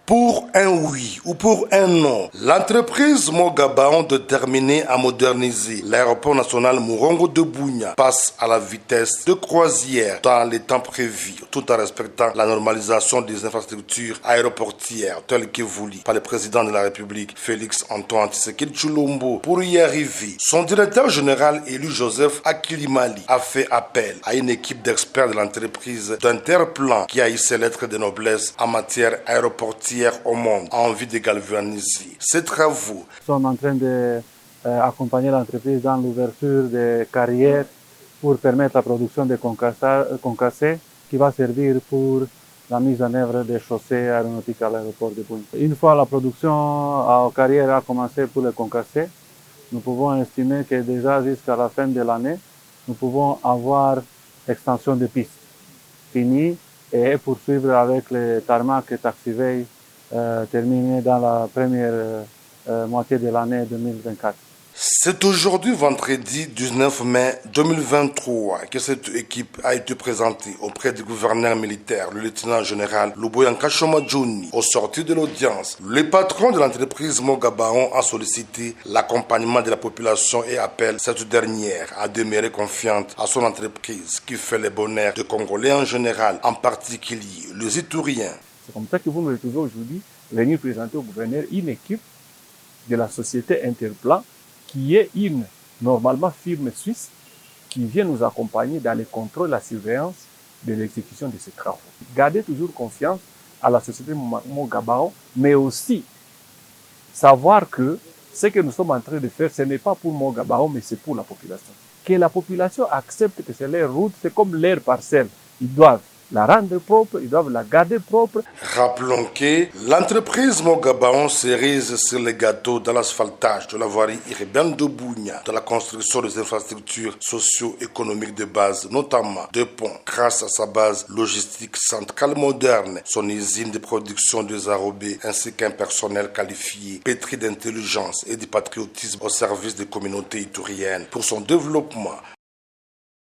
Pour un oui ou pour un non, l'entreprise Mogabaon déterminée à moderniser l'aéroport national Morongo de Bunia passe à la vitesse de croisière dans les temps prévus, tout en respectant la normalisation des infrastructures aéroportières telles que voulues par le président de la République, Félix Antoine Tshisekedi Tshilombo. Pour y arriver, son directeur général élu Joseph Akilimali a fait appel à une équipe d'experts de l'entreprise d'Interplan qui a eu ses lettres de noblesse en matière aéroportière au monde en vue de galvaniser ces travaux. Nous sommes en train d'accompagner l'entreprise dans l'ouverture des carrières pour permettre la production de concassés qui va servir pour la mise en œuvre des chaussées aéronautiques à l'aéroport de Bunia. Une fois la production en carrière a commencé pour les concassés, nous pouvons estimer que déjà jusqu'à la fin de l'année, nous pouvons avoir extension de pistes finies et poursuivre avec les tarmac et taxiways terminé dans la première moitié de l'année 2024. C'est aujourd'hui, vendredi 19 mai 2023, que cette équipe a été présentée auprès du gouverneur militaire, le lieutenant général Luboyanka Shomadjouni. Au sortir de l'audience, le patron de l'entreprise Mogabaon a sollicité l'accompagnement de la population et appelle cette dernière à demeurer confiante à son entreprise qui fait le bonheur des Congolais en général, en particulier les Ituriens. C'est comme ça que vous me retrouvez aujourd'hui venir présenter au gouverneur une équipe de la société Interplan qui est une, normalement, firme suisse qui vient nous accompagner dans le contrôle et la surveillance de l'exécution de ces travaux. Gardez toujours confiance à la société Mogabaon, mais aussi savoir que ce que nous sommes en train de faire, ce n'est pas pour Mogabaon, mais c'est pour la population. Que la population accepte que c'est leur route, c'est comme leur parcelle. Ils doivent la rendre propre, ils doivent la garder propre. Rappelons que l'entreprise Mogabaon cerise sur le gâteau dans l'asphaltage de la voirie urbaine de Bunia, dans la construction des infrastructures socio-économiques de base, notamment de ponts, grâce à sa base logistique centrale moderne, son usine de production des arrobés, ainsi qu'un personnel qualifié, pétri d'intelligence et de patriotisme au service des communautés ituriennes pour son développement.